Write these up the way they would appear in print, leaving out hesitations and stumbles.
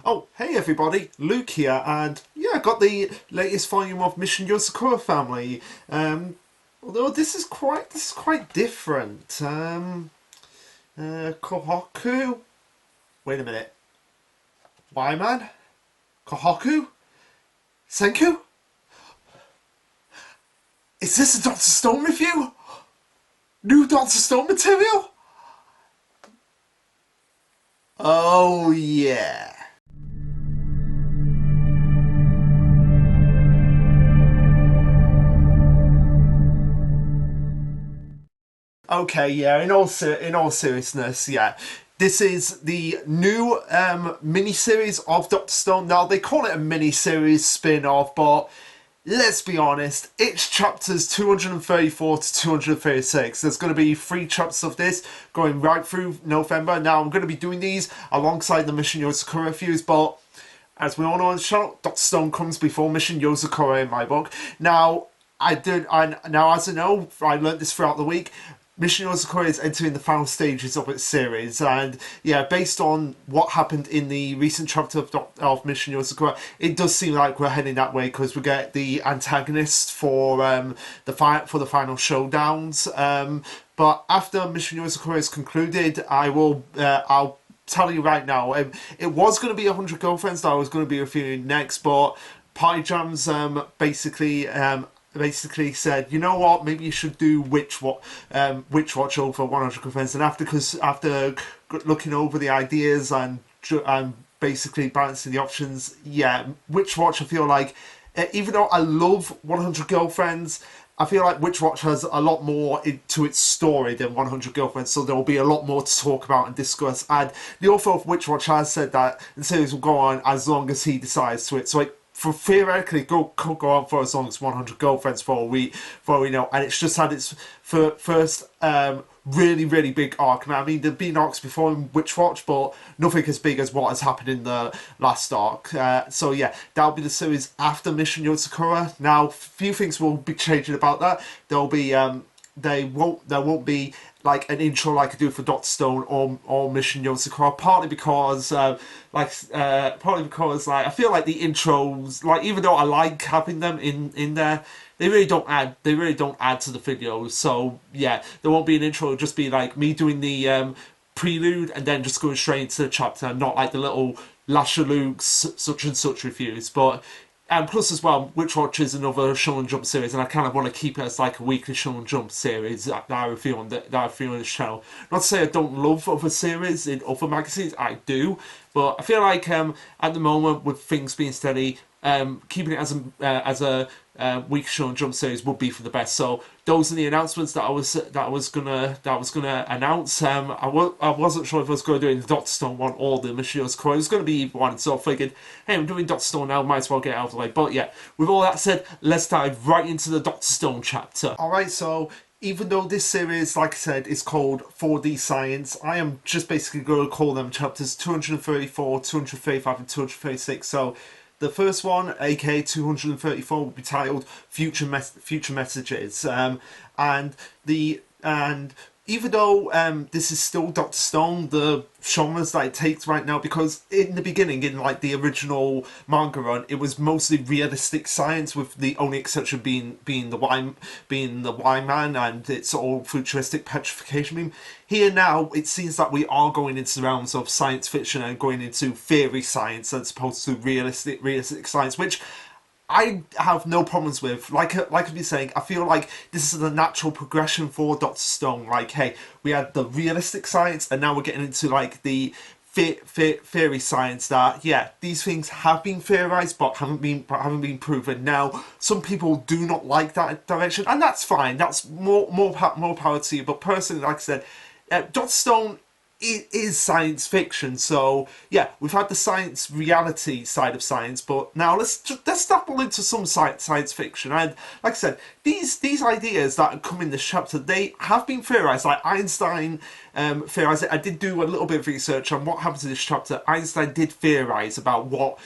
Oh, hey everybody, Luke here, and yeah, I got the latest volume of Mission Yozakura Family. Although this is quite different. Kohaku? Wait a minute. Why, man? Kohaku? Senku? Is this a Dr. Stone review? New Dr. Stone material? Oh yeah. Okay, yeah. In all seriousness, yeah. This is the new mini-series of Doctor Stone. Now they call it a mini-series spin-off, but let's be honest, it's chapters 234 to 236. There's going to be 3 chapters of this going right through November. Now I'm going to be doing these alongside the Mission Yozakura reviews, but as we all know on the channel, Doctor Stone comes before Mission Yozakura in my book. Now, now as I know, I learned this throughout the week. Mission Yozakura is entering the final stages of its series, and yeah, based on what happened in the recent chapter of Mission Yozakura, it does seem like we're heading that way because we get the antagonist for the final showdowns. But after Mission Yozakura is concluded, I'll tell you right now, it was going to be 100 Girlfriends that I was going to be reviewing next, but Party Jams basically said, you know what, maybe you should do Witch Watch over 100 Girlfriends. And after looking over the ideas and basically balancing the options, yeah, Witch Watch, I feel like, even though I love 100 Girlfriends, I feel like Witch Watch has a lot more to its story than 100 Girlfriends, so there will be a lot more to talk about and discuss. And the author of Witch Watch has said that the series will go on as long as he decides to it. So for theoretically could go on for as long as 100 Girlfriends for we know, and it's just had its first really big arc. Now, I mean, there've been arcs before in Witch Watch, but nothing as big as what has happened in the last arc. So yeah, that'll be the series after Mission Yozakura. Now, a few things will be changing about that. There'll be there won't be like an intro like I do for Doctor Stone or Mission Yozakura, partly because like I feel like the intros, like, even though I like having them in there, they really don't add to the videos. So yeah, there won't be an intro. It'll just be like me doing the prelude and then just going straight into the chapter, not like the little Lasherluke such and such reviews. But and plus as well, Witch Watch is another Shonen Jump series, and I kind of want to keep it as like a weekly Shonen Jump series that I review on this channel. Not to say I don't love other series in other magazines, I do, but I feel like at the moment, with things being steady, keeping it as a weekly Shonen Jump series would be for the best. So those are the announcements that I was gonna announce. I wasn't sure if I was going to do it in the Doctor Stone one or the Mission Yozakura. It was going to be either one, so I figured, hey, I'm doing Doctor Stone now, might as well get it out of the way. But yeah, with all that said, let's dive right into the Doctor Stone chapter. Alright, so even though this series, like I said, is called 4D Science, I am just basically going to call them chapters 234, 235 and 236. So the first one, aka 234, will be titled Future Messages, and even though this is still Doctor Stone, the genres that it takes right now, because in the beginning, in like the original manga run, it was mostly realistic science, with the only exception being the Y Man and its all futuristic petrification beam. Here now, it seems that we are going into the realms of science fiction and going into theory science as opposed to realistic science, which I have no problems with. Like I've been saying, I feel like this is the natural progression for Doctor Stone. Like, hey, we had the realistic science, and now we're getting into like the theory science. That, yeah, these things have been theorized, but haven't been proven. Now, some people do not like that direction, and that's fine. That's more power to you. But personally, like I said, Doctor Stone is science fiction, so yeah, we've had the science reality side of science, but now let's dabble into some science fiction. And like I said, these ideas that come in this chapter, they have been theorized. Like Einstein theorized it. I did do a little bit of research on what happens in this chapter. Einstein did theorize about what,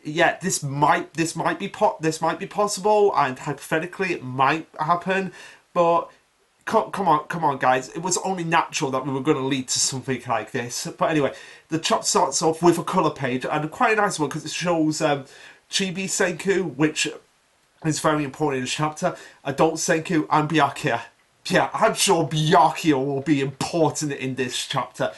yeah, this might be possible, and hypothetically it might happen, but come on, guys. It was only natural that we were going to lead to something like this. But anyway, the chapter starts off with a colour page, and quite a nice one because it shows Chibi Senku, which is very important in the chapter, Adult Senku, and Byakuya. Yeah, I'm sure Byakuya will be important in this chapter.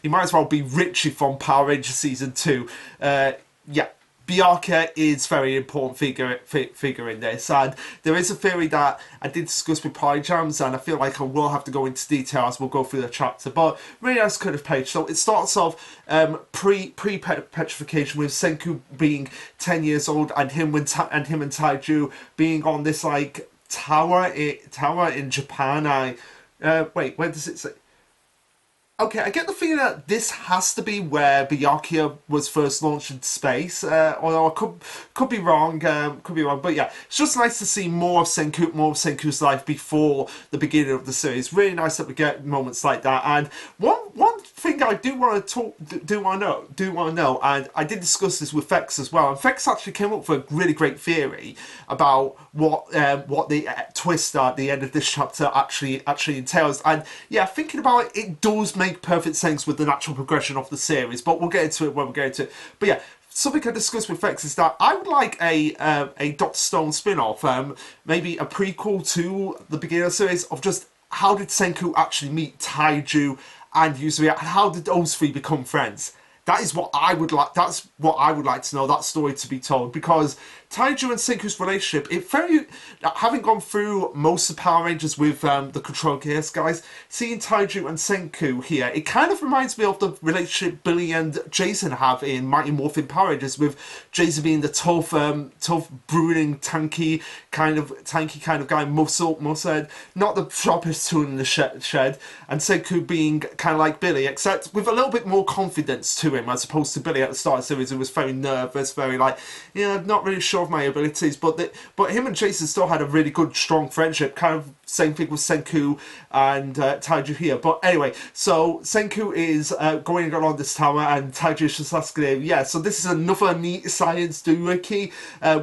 He might as well be Richie from Power Rangers Season 2. Yeah, Byakuya is very important figure in this, and there is a theory that I did discuss with Pie Jams, and I feel like I will have to go into detail as we'll go through the chapter. But really nice kind of page. So it starts off pre-petrification with Senku being 10 years old, and him and Taiju being on this like tower in Japan. Wait, where does it say? Okay, I get the feeling that this has to be where Byakuya was first launched into space, although I could be wrong, but yeah, it's just nice to see more of Senku's life before the beginning of the series. Really nice that we get moments like that. And one thing I do want to know, and I did discuss this with Fex as well, and Fex actually came up with a really great theory about what the twist at the end of this chapter actually entails. And yeah, thinking about it, it does make perfect sense with the natural progression of the series, but we'll get into it when we get into it. But yeah, something I discussed with Fex is that I would like a Dr. Stone spin-off, maybe a prequel to the beginning of the series of just how did Senku actually meet Taiju and Yuzuriha, and how did those three become friends? That is what I would like. That's what I would like to know. That story to be told, because Taiju and Senku's relationship, having gone through most of Power Rangers with the Control Gears guys, seeing Taiju and Senku here, it kind of reminds me of the relationship Billy and Jason have in Mighty Morphin Power Rangers, with Jason being the tough, brooding, tanky kind of guy, muscle head, not the sharpest tool in the shed, and Senku being kind of like Billy, except with a little bit more confidence to him, as opposed to Billy at the start of the series, who was very nervous, very like, yeah, not really sure of my abilities. But him and Jason still had a really good, strong friendship. Kind of same thing with Senku and Taiju here. But anyway, so Senku is going along this tower, and Taiju is just asking him, yeah, so this is another neat science doohickey.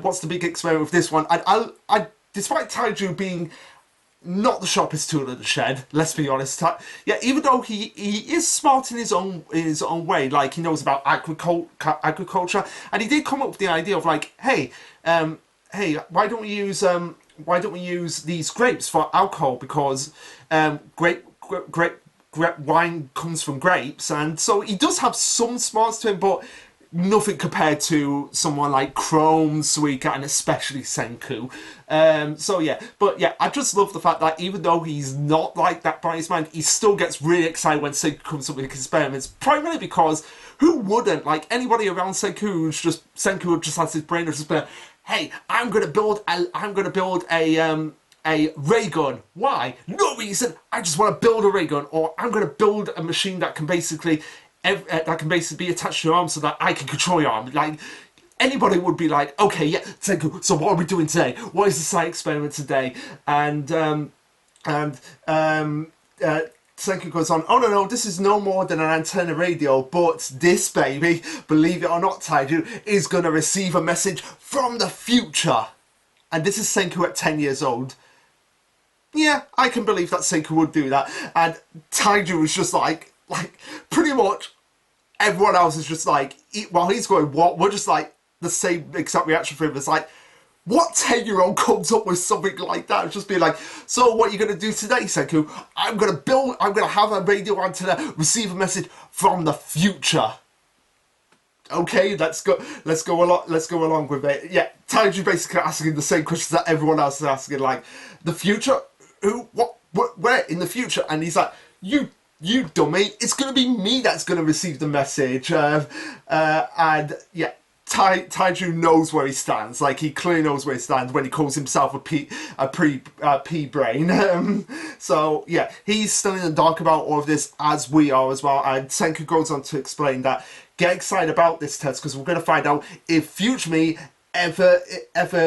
What's the big experiment with this one? I despite Taiju being not the sharpest tool in the shed, let's be honest. Yeah, even though he is smart in his own way, like he knows about agriculture, and he did come up with the idea of like, hey, why don't we use these grapes for alcohol, because grape wine comes from grapes, and so he does have some smarts to him, but nothing compared to someone like Chrome, Suika, and especially Senku. So yeah, but yeah, I just love the fact that even though he's not like that brightest mind, he still gets really excited when Senku comes up with experiments, primarily because who wouldn't? Like, anybody around Senku just has his brain just been, hey, I'm gonna build a ray gun. Why? No reason. I just want to build a ray gun, or I'm gonna build a machine that can basically be attached to your arm so that I can control your arm. Like, anybody would be like, okay, yeah, Senku, so what are we doing today? What is the science experiment today? And Senku goes on, oh no, this is no more than an antenna radio, but this baby, believe it or not, Taiju, is going to receive a message from the future. And this is Senku at 10 years old. Yeah, I can believe that Senku would do that. And Taiju was just like, pretty much everyone else is just like, while he's going, what? We're just like, the same exact reaction for him. It's like, what 10-year-old comes up with something like that? It's just being like, so what are you going to do today, Senku? I'm going to have a radio antenna receive a message from the future. Okay, let's go along with it. Yeah, Taiju basically asking the same questions that everyone else is asking, like, the future? Who? What? Where? In the future? And he's like, you dummy, it's going to be me that's going to receive the message. And yeah, Taiju knows where he stands. Like, he clearly knows where he stands when he calls himself a pea-brain. So yeah, he's still in the dark about all of this, as we are as well. And Senku goes on to explain that, get excited about this test, because we're going to find out if future me ever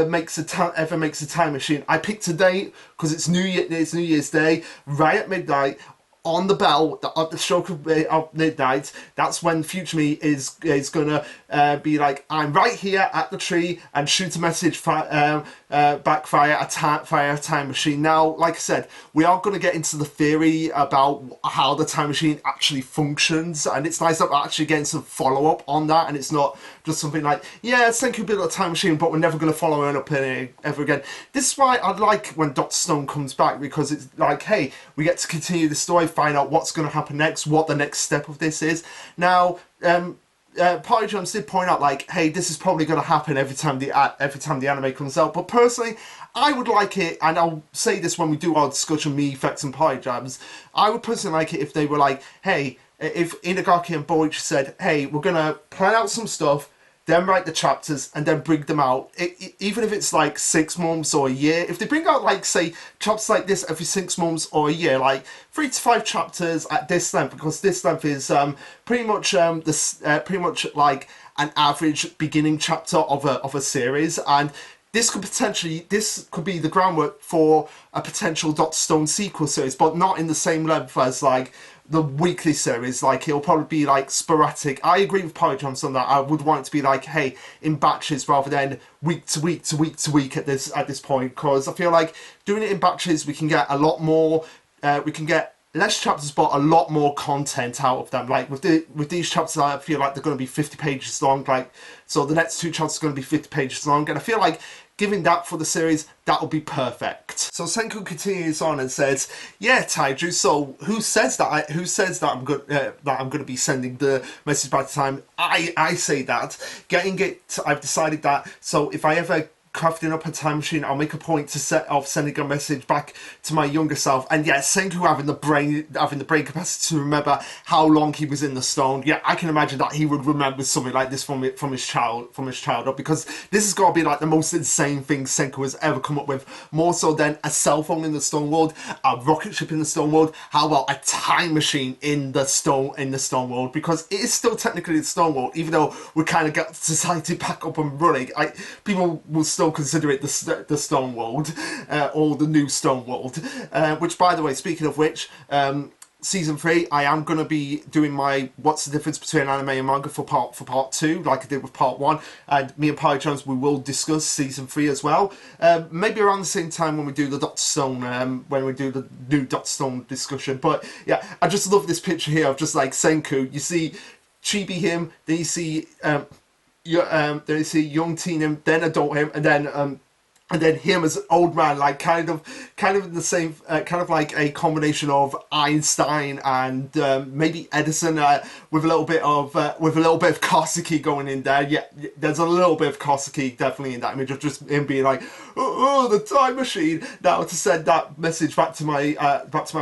makes a time machine. I picked today because it's New Year's Day, right at midnight. on the bell at the stroke of midnight, that's when future me is gonna be like, I'm right here at the tree, and shoot a message back via a time machine. Now, like I said, we are going to get into the theory about how the time machine actually functions, and it's nice that we're actually getting some follow-up on that, and it's not just something like, yeah, Senku built a time machine, but we're never going to follow her up ever again. This is why I like when Dr. Stone comes back, because it's like, hey, we get to continue the story, find out what's going to happen next, what the next step of this is. Now, Party Jumps did point out, like, hey, this is probably going to happen every time the anime comes out, but personally, I would like it, and I'll say this when we do our discussion, me, Effects, and Party Jams, I would personally like it if they were like, hey, if Inagaki and Boichi said, hey, we're going to plan out some stuff, then write the chapters, and then bring them out. Even if it's like 6 months or a year, if they bring out, like, say, chapters like this every 6 months or a year, like 3 to 5 chapters at this length, because this length is pretty much like an average beginning chapter of a series, and this could be the groundwork for a potential Dr. Stone sequel series, but not in the same length as like the weekly series. Like, it'll probably be like sporadic. I agree with Power Jumps on that. I would want it to be like, hey, in batches rather than week to week to week to week at this point, because I feel like doing it in batches, we can get a lot more. We can get less chapters, but a lot more content out of them. Like with these chapters, I feel like they're going to be 50 pages long. Like, so the next 2 chapters are going to be 50 pages long, and I feel like giving that for the series, that would be perfect. So Senku continues on and says, "Yeah, Taiju. So who says that I'm going to be sending the message by the time I say that? Getting it, I've decided that. So if I ever crafting up a time machine, I'll make a point of sending a message back to my younger self." And yeah, Senku having the brain capacity to remember how long he was in the stone. Yeah, I can imagine that he would remember something like this from his childhood, because this has got to be like the most insane thing Senku has ever come up with. More so than a cell phone in the stone world, a rocket ship in the stone world. How about a time machine in the stone world? Because it is still technically the stone world, even though we kind of got society back up and running. People will still consider it the stone world, or the new stone world, which, by the way, speaking of which, season 3, I am going to be doing my what's the difference between anime and manga for part 2, like I did with part 1, and me and Pi Jones, we will discuss season 3 as well, maybe around the same time when we do the Dr. Stone, when we do the new Dr. Stone discussion. But yeah, I just love this picture here of just like Senku. You see Chibi him, then you see then you see young teen him, then adult him, and then him as an old man, like kind of in the same, kind of like a combination of Einstein and maybe Edison, with a little bit of Kosaki going in there. Yeah, there's a little bit of Kosaki definitely in that image of just him being like, oh, the time machine. Now to send that message back to my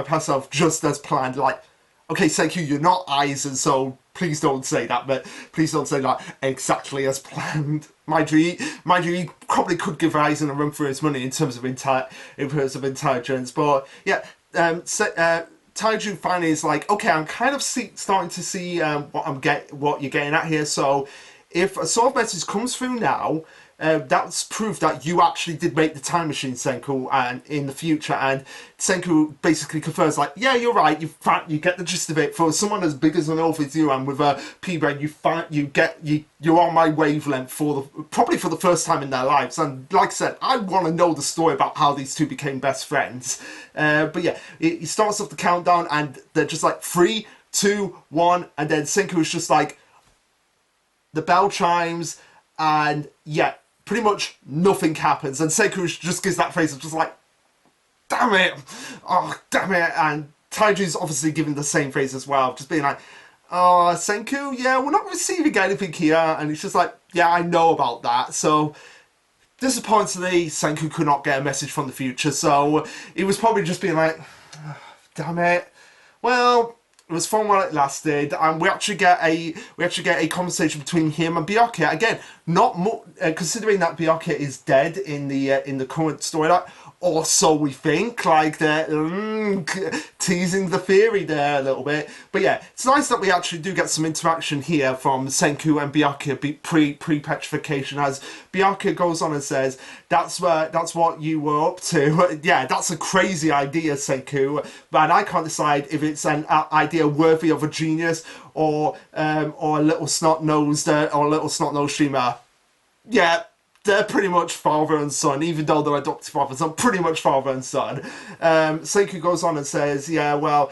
past self just as planned. Like, okay, Senku, you're not Aizen, so please don't say that, but please don't say that exactly as planned. Mind you, he probably could give Aizen a run for his money in terms of intelligence, but yeah, Taiju finally is like, okay, I'm kind of starting to see what you're getting at here. So if a sort of message comes through now, that's proof that you actually did make the time machine, Senku, and in the future. And Senku basically confirms, like, yeah, you're right. You get the gist of it. For someone as big as an elf as you and with a P-brain, you're on my wavelength probably for the first time in their lives. And like I said, I want to know the story about how these two became best friends. But yeah, he starts off the countdown, and they're just like 3, 2, 1, and then Senku is just like, the bell chimes, and yeah, pretty much nothing happens, and Senku just gives that face of just like, damn it, oh damn it, and Taiju's obviously giving the same phrase as well, just being like, oh, Senku, yeah, we're not receiving anything here, and he's just like, yeah, I know about that. So disappointingly, Senku could not get a message from the future, so he was probably just being like, oh, damn it, well, it was fun while it lasted, and we actually get a conversation between him and Byakuya. Again, not more, considering that Byakuya is dead in the current storyline. or so we think, like they're teasing the theory there a little bit. But yeah, it's nice that we actually do get some interaction here from Senku and Byakuya pre-petrification, as Byakuya goes on and says, that's what you were up to. Yeah, that's a crazy idea, Senku, and I can't decide if it's an idea worthy of a genius or a little snot-nosed streamer. Yeah, they're pretty much father and son, even though they're adopted fathers. I'm pretty much father and son. Seiko goes on and says, yeah, well,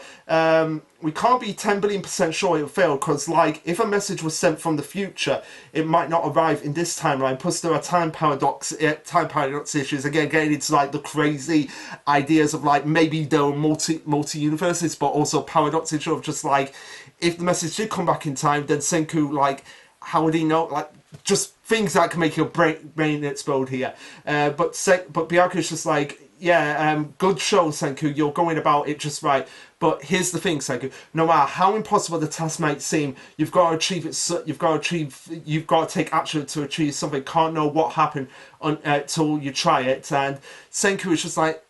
we can't be 10 billion% sure it'll fail, because, like, if a message was sent from the future, it might not arrive in this timeline. Plus, there are time paradox issues. Again, getting into, like, the crazy ideas of, like, maybe there were multi-universes, but also paradox issue of just, like, if the message did come back in time, then Senku, like, how would he know? Like, just things that can make your brain explode here. But Byakuya's just like, yeah, good show, Senku. You're going about it just right. But here's the thing, Senku. No matter how impossible the task might seem, you've got to achieve it. You've got to take action to achieve something. Can't know what happened until you try it. And Senku is just like,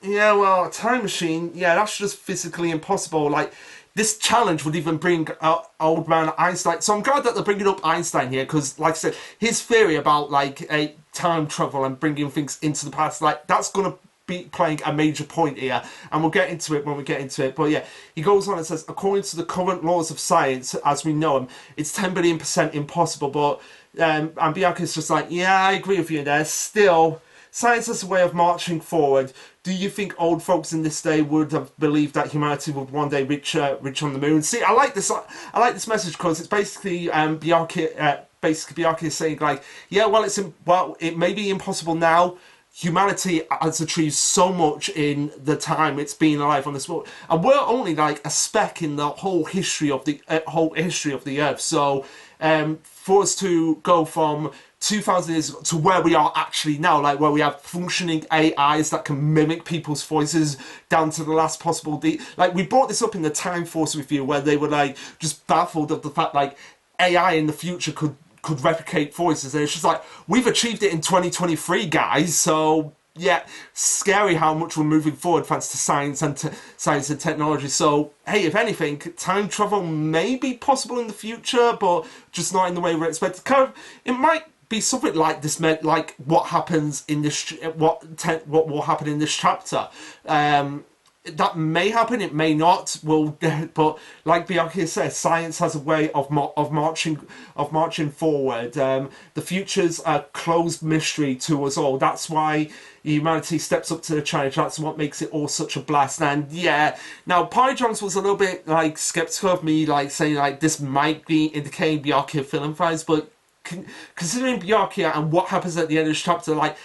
yeah, well, a time machine. Yeah, that's just physically impossible. Like, this challenge would even bring old man Einstein. So I'm glad that they're bringing up Einstein here, because, like I said, his theory about, like, a time travel and bringing things into the past, like, that's going to be playing a major point here, and we'll get into it when we get into it. But yeah, he goes on and says, according to the current laws of science as we know them, it's 10 billion% impossible. But and Bianca's just like, yeah, I agree with you there. Still, science is a way of marching forward. Do you think old folks in this day would have believed that humanity would one day reach on the moon? See, I like this message, because it's basically Byakuya is saying, like, yeah, well, it may be impossible now. Humanity has achieved so much in the time it's been alive on this world, and we're only like a speck in the whole history of the Earth. So, for us to go from 2,000 years to where we are actually now, like where we have functioning AIs that can mimic people's voices down to the last possible like, we brought this up in the Time Force review, where they were like just baffled of the fact, like, AI in the future could replicate voices, and it's just like, we've achieved it in 2023, guys. So yeah, scary how much we're moving forward thanks to science and technology. So hey, if anything, time travel may be possible in the future, but just not in the way we're expected. It might be something like this, like what happens in this, what will happen in this chapter. That may happen, it may not. But like Byakuya says, science has a way of marching forward. The future's a closed mystery to us all. That's why humanity steps up to the challenge. That's what makes it all such a blast. And yeah, now Pyjongs was a little bit like skeptical of me, like saying like this might be indicating Byakuya film fans, but considering Byakuya and what happens at the end of this chapter, like,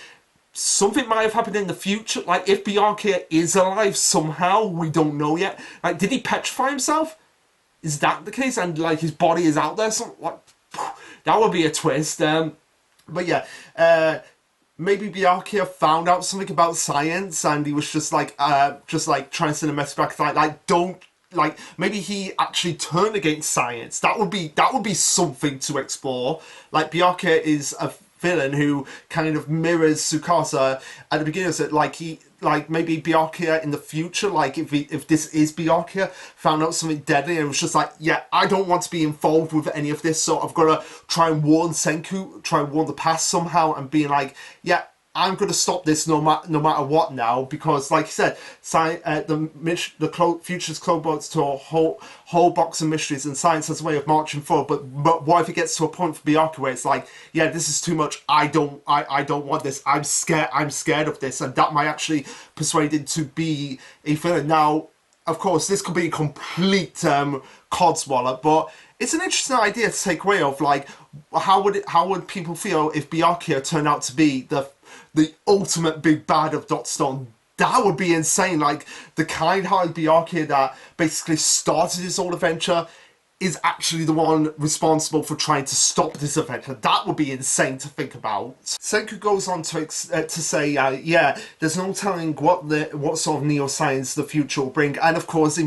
something might have happened in the future. Like, if Byakuya is alive somehow, we don't know yet. Like, did he petrify himself? Is that the case? And, like, his body is out there? So, like, that would be a twist. But yeah, maybe Byakuya found out something about science, and he was just like trying to send a message back, like, don't, like, maybe he actually turned against science. That would be something to explore. Like, Byakuya is a villain who kind of mirrors Tsukasa at the beginning of it, like maybe Byakuya in the future, like if this is Byakuya, found out something deadly and was just like, yeah, I don't want to be involved with any of this, so I've got to try and warn Senku, try and warn the past somehow, and being like, yeah, I'm going to stop this no matter what now, because, like you said, the future's closed to a whole box of mysteries, and science has a way of marching forward. But what if it gets to a point for Byakuya where it's like, yeah, this is too much. I don't want this. I'm scared of this, and that might actually persuade him to be a villain. Now, of course, this could be a complete codswallop, but it's an interesting idea to take away of, like, how would people feel if Byakuya turned out to be the ultimate big bad of Dot Stone? That would be insane. Like, the kind-hearted Byakuya that basically started this whole adventure is actually the one responsible for trying to stop this adventure. That would be insane to think about. Senku goes on to say, yeah, there's no telling what sort of neuroscience the future will bring. And of course,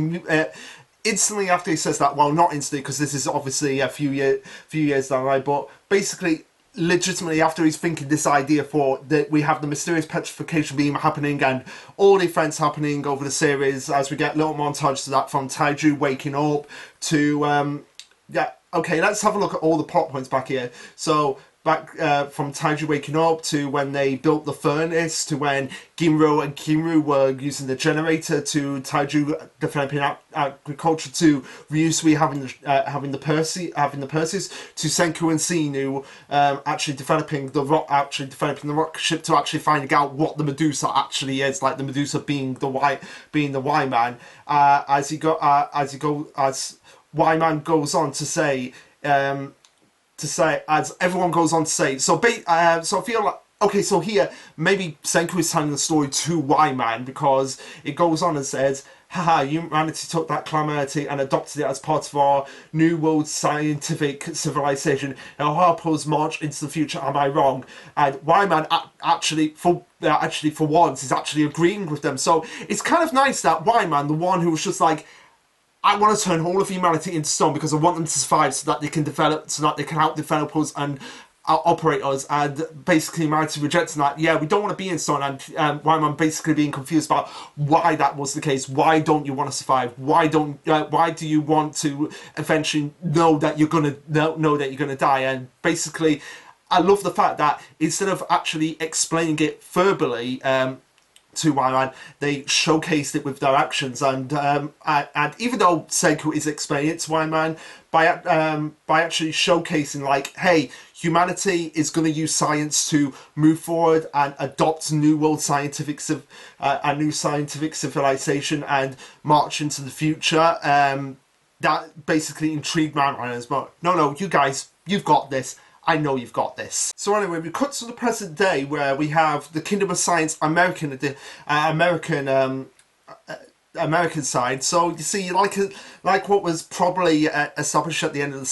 instantly after he says that, well, not instantly, because this is obviously a few years down the line, but basically, legitimately, after he's thinking this idea for that, we have the mysterious petrification beam happening and all the events happening over the series as we get little montages of that, from Taiju waking up to yeah, okay, let's have a look at all the plot points back here. So back from Taiju waking up to when they built the furnace, to when Ginro and Kinru were using the generator, to Taiju developing agriculture, to Ryusui having the Perseus, to Senku and Sinu actually developing the rocket ship, to actually finding out what the Medusa actually is, like the Medusa being the Y Man. As Y Man goes on to say. As everyone goes on to say, so I feel like, okay, so here maybe Senku is telling the story to Y Man, because it goes on and says, haha, humanity took that calamity and adopted it as part of our new world scientific civilization. It'll help us march into the future. Am I wrong? And Y Man actually for once is actually agreeing with them. So it's kind of nice that Y Man, the one who was just like, I want to turn all of humanity into stone because I want them to survive so that they can develop, so that they can help develop us and operate us. And basically humanity rejecting that. Yeah, we don't want to be in stone. And I'm basically being confused about why that was the case. Why don't you want to survive? Why do you want to eventually know that you're gonna know that you're gonna die? And basically, I love the fact that instead of actually explaining it verbally, to Y Man, they showcased it with their actions, and even though Senku is explaining it to Y Man, by actually showcasing, like, hey, humanity is going to use science to move forward and adopt new world a new scientific civilization and march into the future. That basically intrigued my mind as well. No, you guys, you've got this. I know you've got this. So anyway, we cut to the present day where we have the Kingdom of Science American side. So you see, like what was probably established at the end of the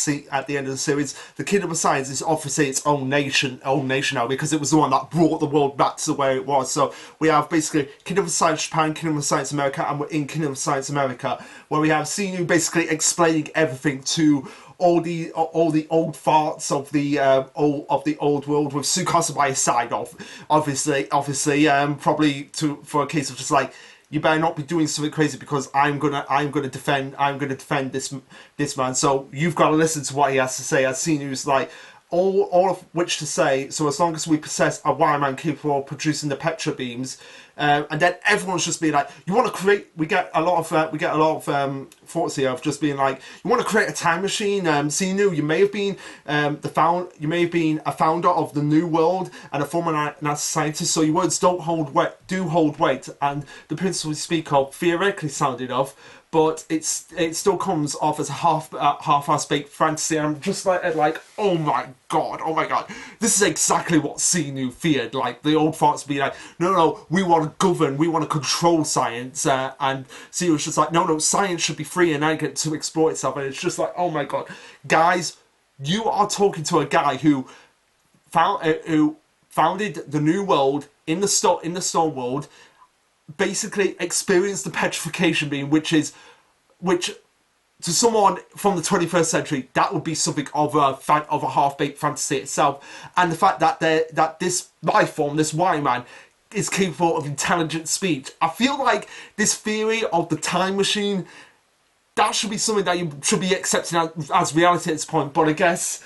series, the Kingdom of Science is obviously its own nation now, because it was the one that brought the world back to where it was. So we have basically Kingdom of Science Japan, Kingdom of Science America, and we're in Kingdom of Science America, where we have Sinu basically explaining everything to all the old farts of the old world, with Tsukasa by his side. Obviously, probably for a case of just like, you better not be doing something crazy because I'm gonna defend this man. So you've got to listen to what he has to say. As Sinu's like, all of which to say, so as long as we possess a Y Man capable of producing the Petra beams, and then everyone's just being like, you want to create. We get a lot of thoughts here of just being like, you want to create a time machine. Sinu, you may have been a founder of the New World and a former NASA scientist, so your words do hold weight. And the principle we speak of theoretically sound enough, but it still comes off as a half-assed baked fantasy. I'm just like, oh my god, this is exactly what Sinu feared. Like, the old farts be like, no, we want to govern, we want to control science, and Sinu was just like, no, science should be free and elegant to explore itself. And it's just like, oh my god, guys, you are talking to a guy who founded the New World in the Stone World, basically experienced the petrification beam, which to someone from the 21st century, that would be something of a half-baked fantasy itself. And the fact that this life form, this Y Man, is capable of intelligent speech. I feel like this theory of the time machine, that should be something that you should be accepting as reality at this point. But I guess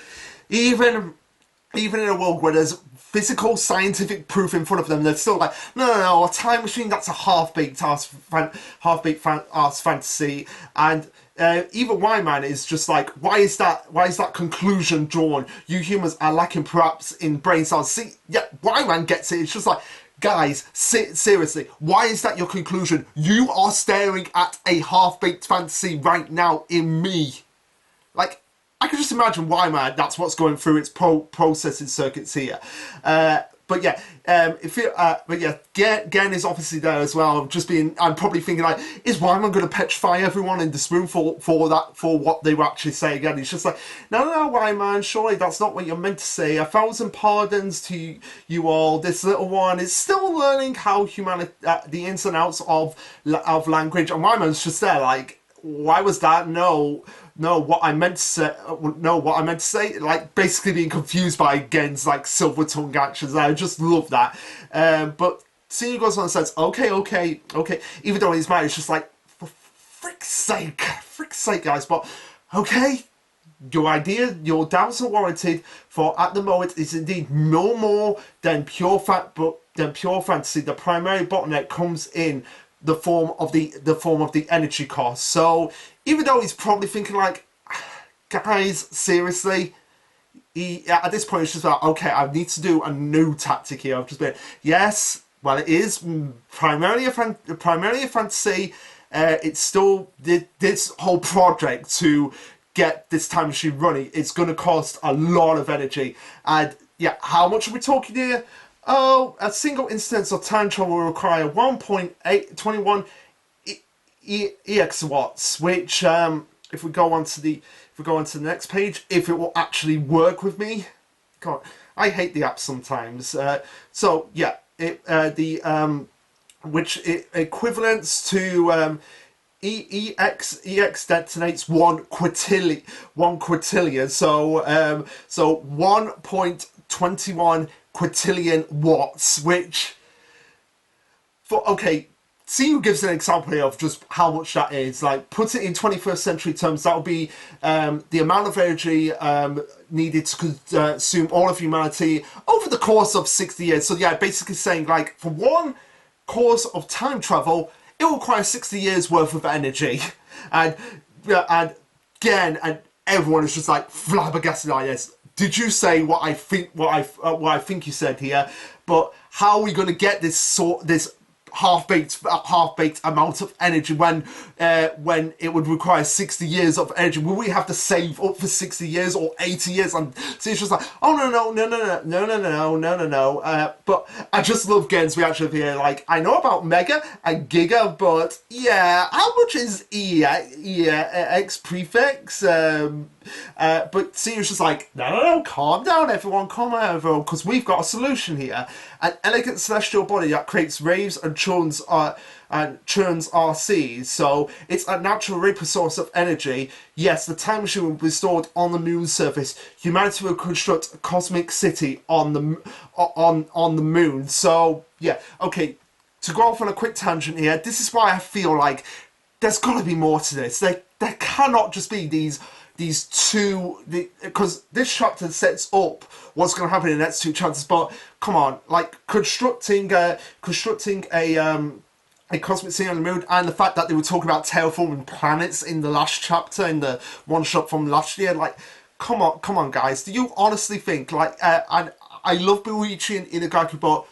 even in a world where there's physical scientific proof in front of them, they're still like, no, a time machine, that's a half-baked ass fantasy. And even Y Man is just like, why is that conclusion drawn? You humans are lacking perhaps in brain cells. See, yeah, Y Man gets it. It's just like, guys, seriously, why is that your conclusion? You are staring at a half-baked fantasy right now in me. Like, I can just imagine why, man, that's what's going through its processing circuits here. But yeah, Gen is obviously there as well. I'm probably thinking like, is Wyman going to petrify everyone in this room for what they were actually saying? And he's just like, no, Wyman, surely that's not what you're meant to say. 1,000 pardons to you all. This little one is still learning how the ins and outs of language. And Wyman's just there like, why was that? No, no, what I meant to say, no, what I meant to say, like, basically being confused by Gen's, like, silver tongue actions. I just love that. But Senior goes on and says, okay, even though he's mad, it's just like, for frick's sake, guys, but, okay, your idea, your doubts are warranted, for at the moment is indeed no more than pure fantasy. The primary bottleneck comes in the form of the energy cost. So even though he's probably thinking like, guys, seriously, at this point it's just like, okay, I need to do a new tactic here. I've just been, yes, well, it is primarily a fantasy. It's still this whole project to get this time machine running. It's going to cost a lot of energy, and yeah, how much are we talking here? Oh, a single instance of time travel will require 1.821 EX-watts, which if we go on to the next page, if it will actually work with me. God, I hate the app sometimes. So yeah, which equivalents to EX detonates 1 quintillion. So 1.21 quintillion watts, which see who gives an example here of just how much that is. Like, put it in 21st century terms, that would be the amount of energy needed to consume all of humanity over the course of 60 years. So yeah, basically saying, like, for one course of time travel, it will require 60 years worth of energy. And again, and everyone is just like flabbergasted by this. Did you say what I think you said here? But how are we going to get this half-baked amount of energy when it would require 60 years of energy? Will we have to save up for 60 years or 80 years? And so it's just like, oh no. But I just love Gen's reaction here. Like, I know about Mega and Giga, but yeah, how much is EX prefix? But Senior's just like, no, calm down, everyone, because we've got a solution here. An elegant celestial body that creates waves and churns our seas. So it's a natural reaper source of energy. Yes, the time machine will be stored on the moon's surface. Humanity will construct a cosmic city on the moon. So yeah, okay. To go off on a quick tangent here, this is why I feel like there's got to be more to this. There cannot just be these two, because this chapter sets up what's going to happen in the next two chapters. But come on, like constructing a cosmic city on the moon, and the fact that they were talking about terraforming planets in the last chapter, in the one shot from last year, like, come on, guys, do you honestly think, like, and I love Buichi and Inagaki, but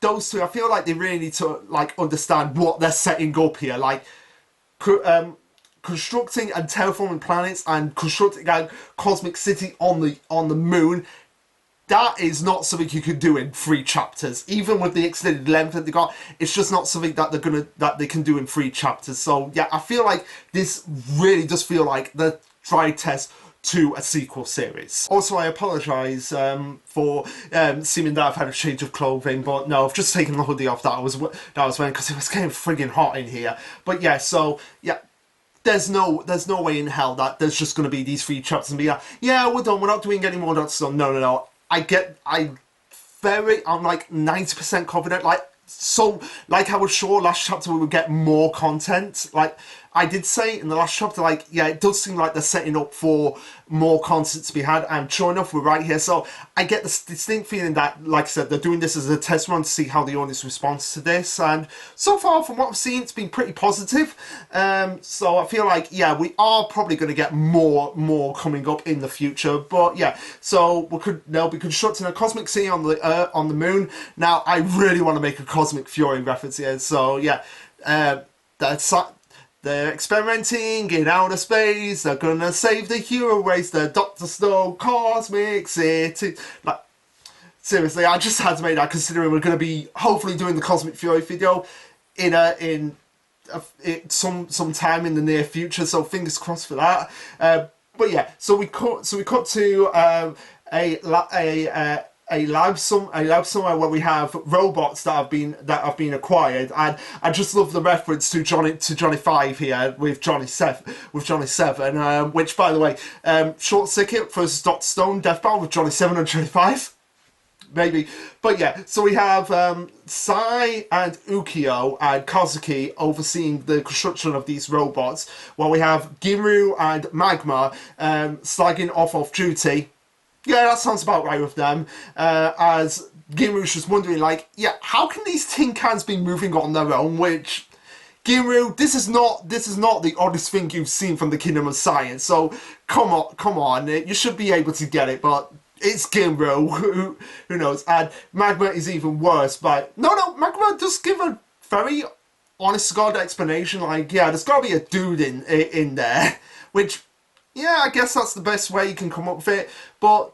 those two, I feel like they really need to, like, understand what they're setting up here, like, constructing and terraforming planets and constructing a cosmic city on the moon. That is not something you could do in 3 chapters, even with the extended length that they got. It's just not something that they can do in 3 chapters. So yeah, I feel like this really does feel like the dry test to a sequel series. Also, I apologise for seeming that I've had a change of clothing, but no, I've just taken the hoodie off that I was wearing because it was getting friggin' hot in here. But yeah, so yeah. There's no way in hell that there's just going to be these 3 chapters and be like, yeah, we're done, we're not doing any more dots. So no. I'm like 90% confident, like I was sure last chapter we would get more content. Like I did say in the last chapter, like, yeah, it does seem like they're setting up for more content to be had, and sure enough, we're right here. So I get this distinct feeling that, like I said, they're doing this as a test run to see how the audience responds to this, and so far, from what I've seen, it's been pretty positive. So I feel like, yeah, we are probably going to get more coming up in the future. But yeah, so they'll be constructing a cosmic city on the moon. Now, I really want to make a Cosmic Fury reference here. So yeah, they're experimenting in outer space. They're gonna save the hero race. The Doctor Stone Cosmic City. Like, seriously, I just had to make that, considering we're gonna be hopefully doing the Cosmic Fury video in some time in the near future. So fingers crossed for that. But yeah, so we cut to a a lab somewhere where we have robots that have been acquired, and I just love the reference to Johnny Five here with Johnny Seven, which by the way, short circuit versus Dr. Stone Death Battle with Johnny Seven and Johnny Five. Maybe. But yeah, so we have Sai and Ukio and Kazuki overseeing the construction of these robots, while we have Ginru and Magma slagging off duty. Yeah, that sounds about right with them. As Ginru's just wondering, like, yeah, how can these tin cans be moving on their own? Which, Ginru, this is not the oddest thing you've seen from the Kingdom of Science. So come on, you should be able to get it, but it's Ginro, who knows? And Magma is even worse, but no, Magma does give a very honest to God explanation, like, yeah, there's gotta be a dude in there, which, yeah, I guess that's the best way you can come up with it, but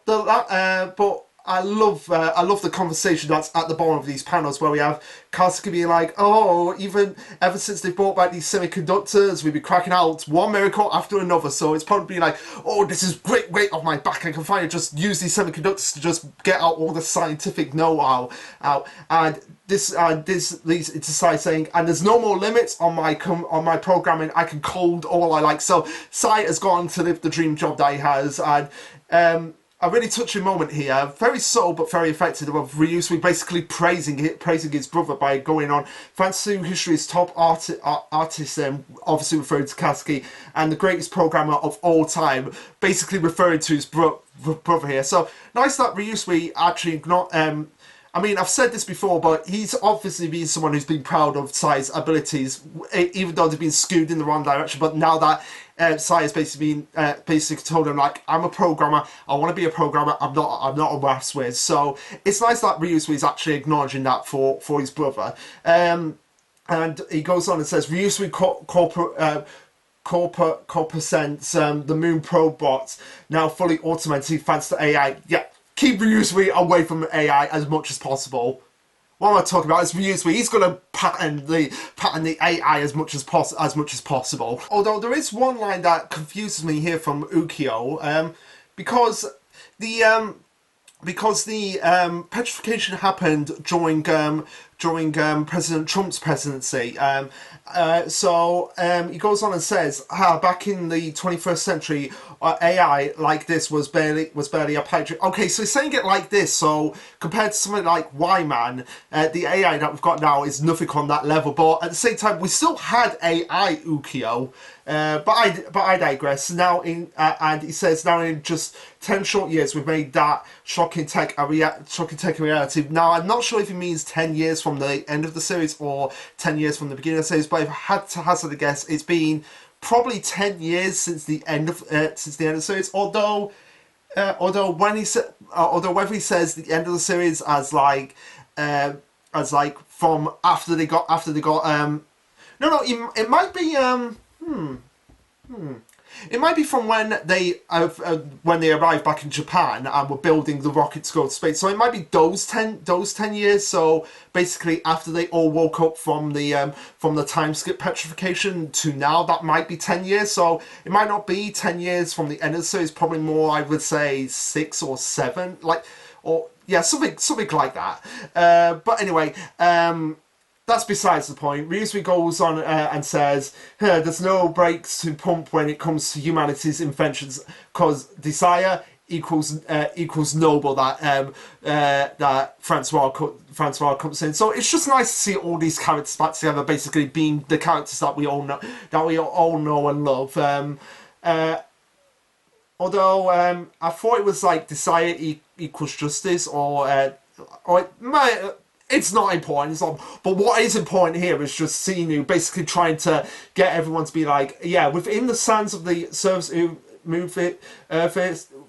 I love the conversation that's at the bottom of these panels, where we have Kazuki being like, oh, even ever since they brought back these semiconductors, we've been cracking out one miracle after another. So it's probably like, oh, this is great weight off my back. I can finally just use these semiconductors to just get out all the scientific know-how out. And this leads into Sai saying, and there's no more limits on my programming. I can code all I like. So Sai has gone to live the dream job that he has, and a really touching moment here, very subtle but very effective, of Ryusui basically praising his brother by going on, thanks to history's top artist, obviously referring to Kazuki, and the greatest programmer of all time, basically referring to his brother here. So nice that Ryusui actually not. I mean, I've said this before, but he's obviously been someone who's been proud of Sai's abilities, even though they've been skewed in the wrong direction. But now that Sai has basically told him, like, I'm a programmer, I want to be a programmer, I'm not a maths whiz. So it's nice that Ryusui is actually acknowledging that for his brother. And he goes on and says, Ryusui Corporescents, the moon probe bots, now fully automated thanks to AI. Yeah, keep Ryusui away from AI as much as possible. What am I talking about? It's Ryusui. He's going to pattern the AI as much as possible. Although there is one line that confuses me here from Ukio, because the petrification happened during President Trump's presidency. So he goes on and says, back in the 21st century, AI like this was barely a pipe dream. Okay, so he's saying it like this. So compared to something like Y-Man, the AI that we've got now is nothing on that level. But at the same time, we still had AI Ukio. But I digress. Now and he says, now in just 10 short years, we've made that shocking tech a reality. Now I'm not sure if he means 10 years from the end of the series or 10 years from the beginning of the series, but if I had to hazard a guess, it's been probably 10 years since the end of the series. Although whether he says the end of the series as like from after they got it might be it might be from when they arrived back in Japan and were building the rocket to go to space. So it might be those 10 years. So basically, after they all woke up from the time skip petrification to now, that might be 10 years. So it might not be 10 years from the end of the series. Probably more, I would say 6 or 7, something like that. But anyway. That's besides the point. Ryusui goes on and says, there's no brakes to pump when it comes to humanity's inventions, because desire equals noble, that Francois comes in. So it's just nice to see all these characters back together, basically being the characters that we all know and love. Although I thought it was like desire equals justice, or it might. It's not important, but what is important here is just seeing you basically trying to get everyone to be like, yeah, within the sands of the surface,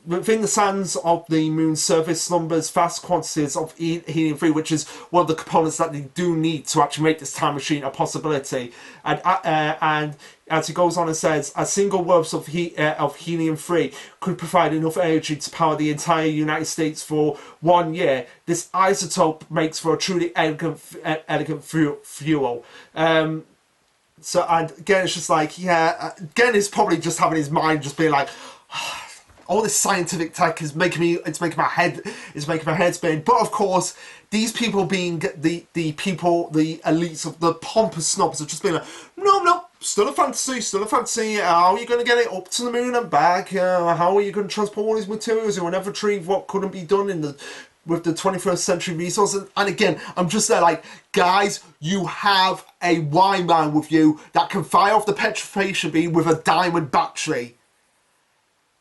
within the sands of the moon's surface slumbers vast quantities of helium-3, which is one of the components that they do need to actually make this time machine a possibility. And as he goes on and says, a single warp of helium-3 could provide enough energy to power the entire United States for 1 year. This isotope makes for a truly elegant fuel. So, and again, it's just like, yeah, again, it's probably just having his mind just being like, all this scientific tech is making me, it's making my head spin. But of course, these people being the people, the elites of the pompous snobs, are just being like, no, still a fantasy, how are you going to get it up to the moon and back? How are you going to transport all these materials? You will never retrieve what couldn't be done with the 21st century resources. And again, I'm just there like, guys, you have a wine man with you that can fire off the petrification beam with a diamond battery.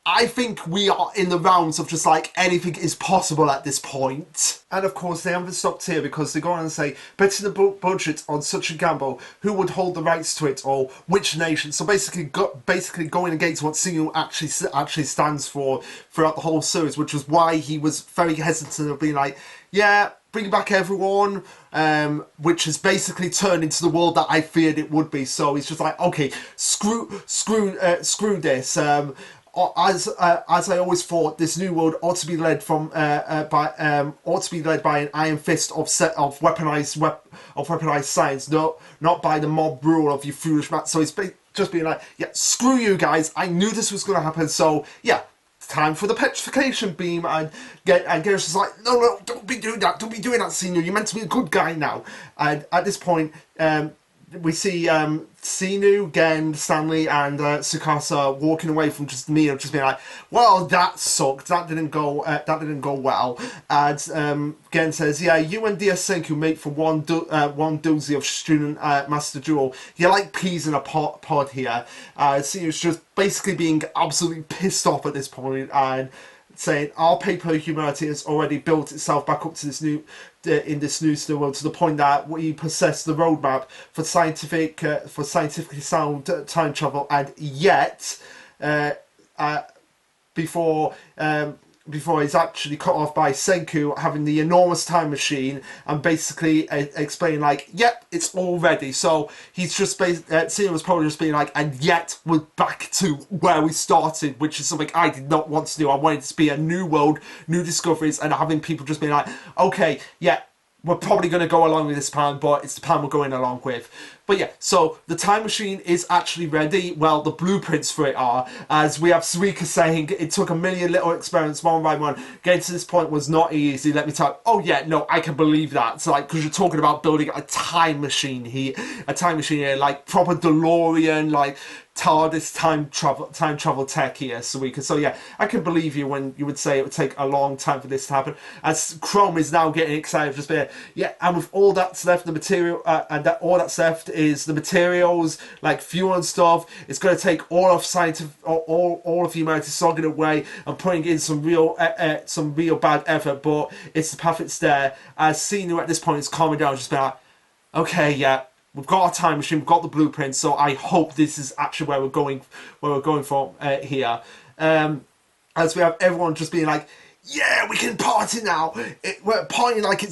I think we are in the rounds of just like anything is possible at this point. And of course, they haven't stopped here because they go on and say, betting the budget on such a gamble, who would hold the rights to it, or which nation? So basically going against what Sinu actually stands for throughout the whole series, which was why he was very hesitant of being like, yeah, bring back everyone, which has basically turned into the world that I feared it would be. So he's just like, okay, screw this. As I always thought, this new world ought to be led by an iron fist of weaponized science, not by the mob rule of you foolish man. So he's just being like, yeah, screw you guys. I knew this was going to happen. So yeah, it's time for the petrification beam. And Garrett's just like, no, don't be doing that, Senior. You're meant to be a good guy now. And at this point, we see Sinu, Gen, Stanley, and Tsukasa walking away from just Mia, just being like, "Well, that sucked. That didn't go well." And Gen says, "Yeah, you and DS Senku mate for one doozy of student master duel. You're like peas in a pod here." Sinu's just basically being absolutely pissed off at this point and saying our paper humanity has already built itself back up to this new world, to the point that we possess the roadmap for scientifically sound time travel, and yet before he's actually cut off by Senku having the enormous time machine and basically explaining like, yep, it's all ready. So he's just Sinu was probably just being like, and yet we're back to where we started, which is something I did not want to do. I wanted it to be a new world, new discoveries, and having people just being like, okay, yeah, we're probably going to go along with this plan, but it's the plan we're going along with. But yeah, so the time machine is actually ready. Well, the blueprints for it are, as we have Suika saying, it took a million little experiments, one by one. Getting to this point was not easy, let me tell you. Oh yeah, no, I can believe that. So like, because you're talking about building a time machine here, like proper DeLorean, like TARDIS time travel tech here, Suika. So yeah, I can believe you when you would say it would take a long time for this to happen. As Chrome is now getting excited, just being, yeah, and with all that's left, the material, all that's left is the materials, like fuel and stuff. It's going to take all of humanity slogging away and putting in some real bad effort, but it's the path, it's there. As Sinu at this point is calming down, just being like, okay, yeah, we've got a time machine, we've got the blueprint, so I hope this is actually where we're going from here. As we have everyone just being like, yeah, we can party now. We're partying like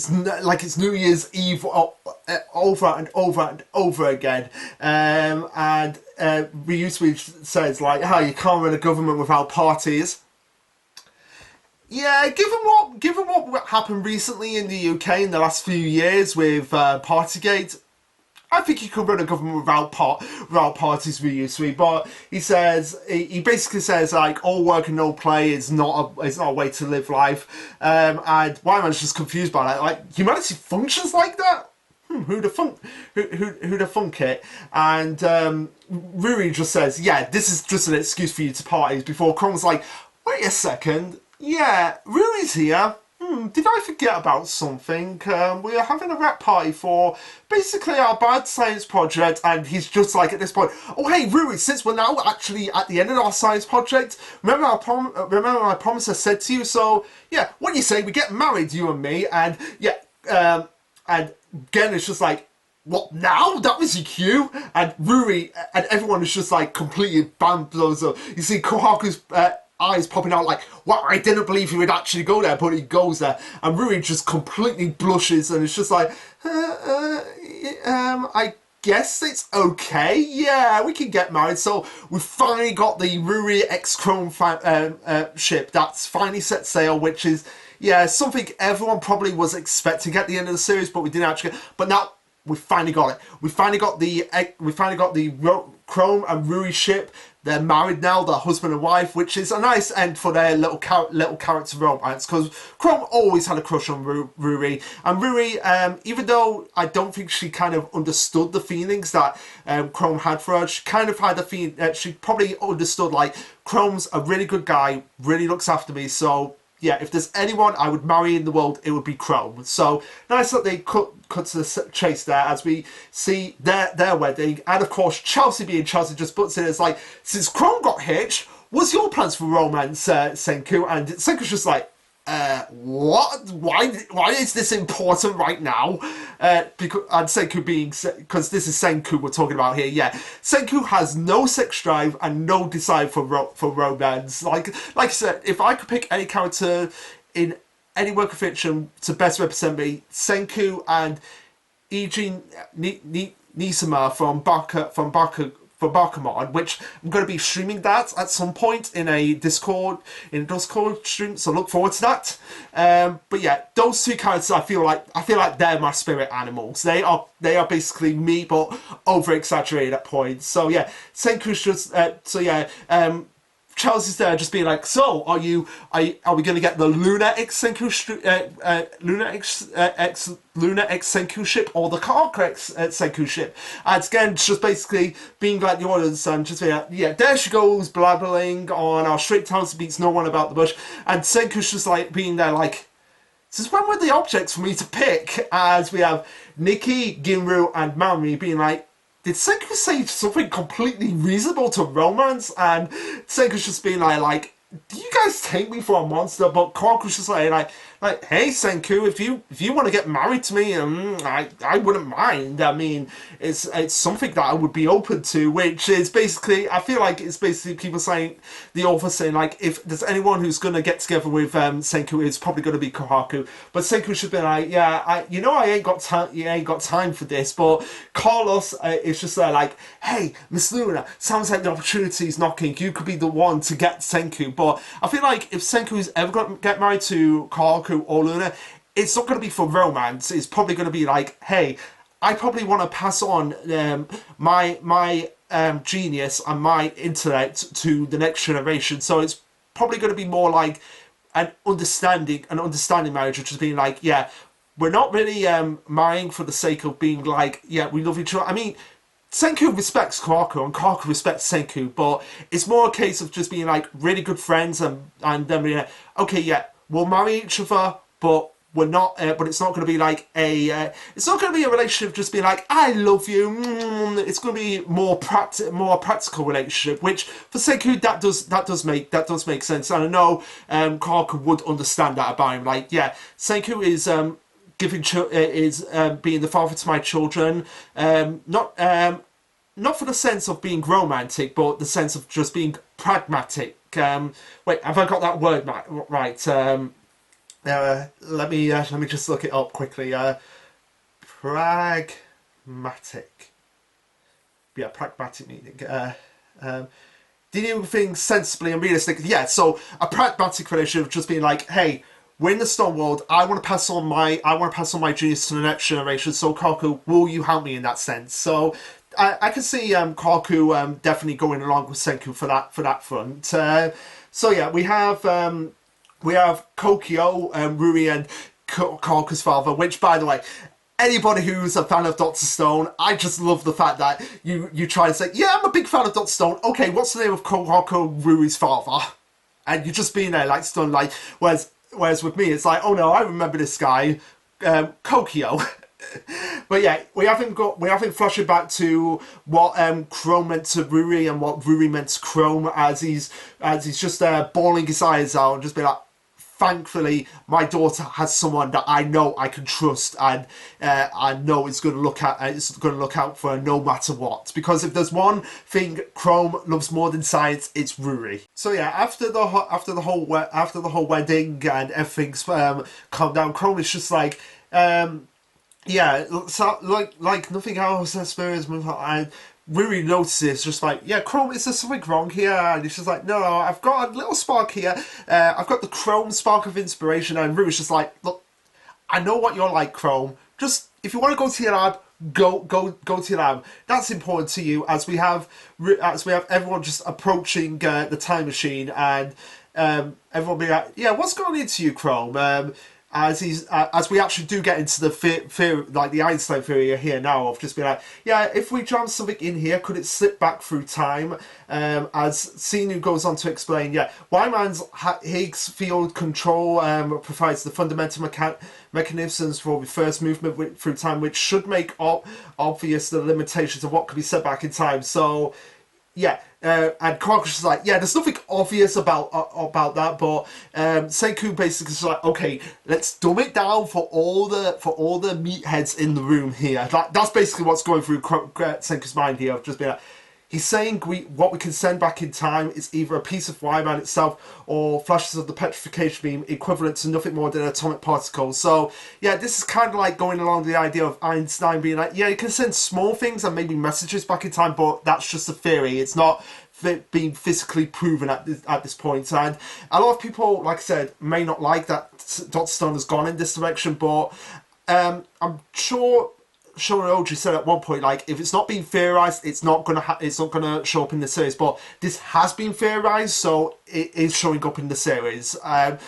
it's New Year's Eve over and over and over again. And Ryusui says like, "How you can't run a government without parties." Yeah, given what happened recently in the UK in the last few years with Partygate, I think you could run a government without parties, Ryusui, but he basically says like all work and no play is not a way to live life, and Wyman's just confused by that. Like, humanity functions like that? Who'd have thunk it? And Ruri just says, yeah, this is just an excuse for you to parties. Before Chrome's like, wait a second, yeah, Ruri's here. Did I forget about something? We are having a rap party for basically our bad science project, and he's just like at this point, oh hey Rui, since we're now actually at the end of our science project, remember my promise I said to you? So yeah, what do you say we get married, you and me? And yeah, and Gen is just like, what now? That was your cue? And Ruri and everyone is just like completely bamboozled. You see Kohaku's eyes popping out like, wow, I didn't believe he would actually go there, but he goes there. And Ruri just completely blushes and it's just like, I guess it's okay. Yeah, we can get married. So we finally got the Ruri X Chrome ship that's finally set sail, which is, yeah, something everyone probably was expecting at the end of the series, but we didn't actually. But now we finally got it. We finally got the Chrome and Ruri ship they're married now, they're husband and wife, which is a nice end for their little character romance, because Chrome always had a crush on Ruri, and Ruri, even though I don't think she kind of understood the feelings that Chrome had for her, she kind of had a feeling that she probably understood, like, Chrome's a really good guy, really looks after me, so yeah, if there's anyone I would marry in the world, it would be Chrome. So nice that they cut to the chase there as we see their wedding. And of course, Chelsea being Chelsea just puts in as like, since Chrome got hitched, what's your plans for romance, Senku? And Senku's just like, what? Why is this important right now? Because, and Senku being, because this is Senku we're talking about here, yeah. Senku has no sex drive and no desire for romance. Like I said, if I could pick any character in any work of fiction to best represent me, Senku and Eiji Nisama from Bakumon, which I'm going to be streaming that at some point in a Discord stream, so look forward to that. But yeah, those two characters, I feel like they're my spirit animals. They are basically me, but over exaggerated at points. So yeah, Senku's just Chelsea's there just being like, so are we going to get the Luna X Senku Luna X Senku ship or the Karka X Senku ship? And again, just basically being like the others and just being like, yeah, there she goes, blabbering on our straight towns beats no one about the bush. And Senku's just like being there like, since when were the objects for me to pick? As we have Nikki, Ginru, and Marumi being like, did Senku say something completely reasonable to romance? And Senku's just being like, do you guys take me for a monster? But Kawaku's just like, hey Senku, if you want to get married to me, I wouldn't mind. I mean, it's something that I would be open to, which is basically, I feel like it's basically people saying, the author saying like, if there's anyone who's gonna get together with Senku, it's probably gonna be Kawaku. But Senku should be like, yeah, I ain't got time for this. But Carlos is just there like, hey Miss Luna, sounds like the opportunity is knocking. You could be the one to get Senku. But I feel like if Senku is ever going to get married to Kawaku or Luna, it's not going to be for romance. It's probably going to be like, hey, I probably want to pass on my genius and my intellect to the next generation. So it's probably going to be more like an understanding marriage, which is being like, yeah, we're not really marrying for the sake of being like, yeah, we love each other. I mean, Senku respects Kawaku and Kawaku respects Senku, but it's more a case of just being like really good friends and then being like, okay, yeah, we'll marry each other, but we're not. But it's not going to be like it's not going to be a relationship just being like, I love you. It's going to be more practical relationship, which for Senku that does make sense. And I know Kawaku would understand that about him. Like, yeah, Senku is being the father to my children, not for the sense of being romantic, but the sense of just being pragmatic. Wait, have I got that word right? Let me just look it up quickly. Pragmatic. Yeah, pragmatic meaning. Doing things sensibly and realistic. Yeah, so a pragmatic relationship just being like, hey, we're in the Stone World. I want to pass on my genius to the next generation. So Kaku, will you help me in that sense? So I can see Kaku definitely going along with Senku for that front. So yeah, we have Kokyo, Ruri, and Kaku's father. Which, by the way, anybody who's a fan of Dr. Stone, I just love the fact that you try and say, yeah, I'm a big fan of Dr. Stone. Okay, what's the name of Kaku, Ruri's father? And you're just being there like stunned, like whereas with me, it's like, oh no, I remember this guy, Kokyo. But yeah, we haven't flashing back to what Chrome meant to Ruri and what Ruri meant to Chrome as he's just bawling his eyes out and just be like, thankfully, my daughter has someone that I know I can trust and I know is going to look out for her no matter what. Because if there's one thing Chrome loves more than science, it's Ruri. So yeah, after the whole wedding and everything's calmed down, Chrome is just like, yeah, so like nothing else. I suppose. And Ruri notices, just like, yeah, Chrome, is there something wrong here? And he's just like, no, I've got a little spark here. I've got the Chrome spark of inspiration. And Ruri's just like, look, I know what you're like, Chrome. Just, if you want to go to your lab, go to your lab. That's important to you, as we have everyone just approaching the time machine, and everyone be like, yeah, what's going into you, Chrome? As we actually do get into the fear, like the Einstein theory here now, of just being like, yeah, if we jam something in here, could it slip back through time? As Sinu goes on to explain, yeah, Wyman's Higgs field control provides the fundamental mechanisms for reverse movement through time, which should make obvious the limitations of what could be set back in time. So, yeah, and Kronk is like, yeah, there's nothing obvious about that, but Senku basically is like, okay, let's dumb it down for all the meatheads in the room here. That's basically what's going through Senku's mind here, of just being like, he's saying what we can send back in time is either a piece of Wyman itself or flashes of the petrification beam equivalent to nothing more than atomic particles. So, yeah, this is kind of like going along the idea of Einstein being like, yeah, you can send small things and maybe messages back in time, but that's just a theory. It's not being physically proven at this point. And a lot of people, like I said, may not like that Dr. Stone has gone in this direction, but I'm sure Shoranoji said at one point, like, if it's not being theorized, it's not gonna show up in the series. But this has been theorized, so it is showing up in the series. At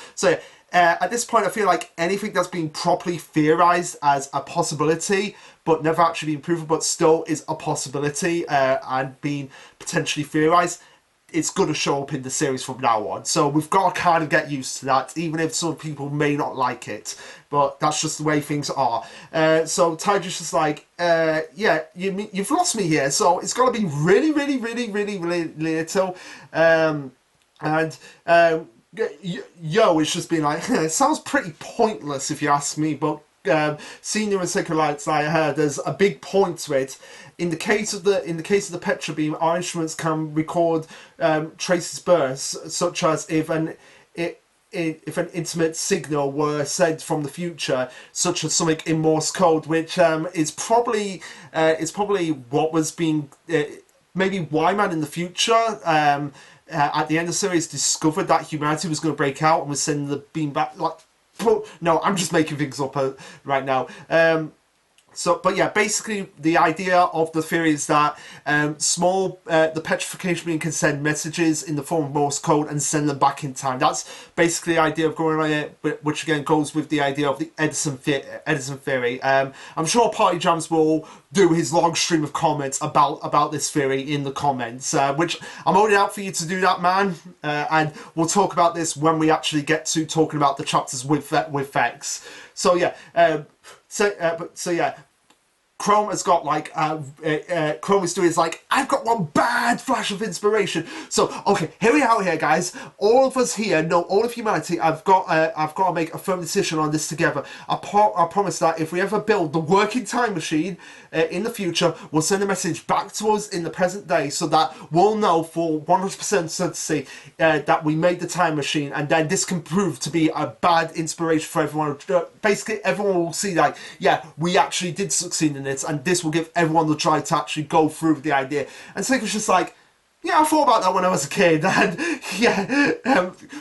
this point, I feel like anything that's been properly theorized as a possibility, but never actually been proven, but still is a possibility and being potentially theorized, it's going to show up in the series from now on. So we've got to kind of get used to that, even if some people may not like it. But that's just the way things are. So Taiju's just like, yeah, you've lost me here. So it's got to be really, really, really, really, really little. Yo, it's just been like, it sounds pretty pointless if you ask me, but Senior and Sacred Lights, I heard there's a big point to it. In the case of the Petra beam, our instruments can record traces bursts, such as if an intimate signal were sent from the future, such as something in Morse code, which is probably what was being maybe Wyman in the future. At the end of the series, discovered that humanity was going to break out and was sending the beam back. Like, no, I'm just making things up right now. But yeah, basically the idea of the theory is that the petrification beam can send messages in the form of Morse code and send them back in time. That's basically the idea of going around it, which again goes with the idea of the Edison theory. I'm sure Party Jams will do his long stream of comments about this theory in the comments, which I'm holding out for you to do that, man. And we'll talk about this when we actually get to talking about the chapters with Vex. So yeah. So yeah, Chrome has got like Chrome is doing is like, I've got one bad flash of inspiration. So okay, here we are here, guys. All of us here, no, all of humanity. I've got to make a firm decision on this together. I promise that if we ever build the working time machine in the future, we'll send a message back to us in the present day, so that we'll know for 100% certainty that we made the time machine, and then this can prove to be a bad inspiration for everyone. Basically, everyone will see like, yeah, we actually did succeed in it, and this will give everyone the drive to actually go through with the idea. And Seiko's just like, yeah, I thought about that when I was a kid, and yeah,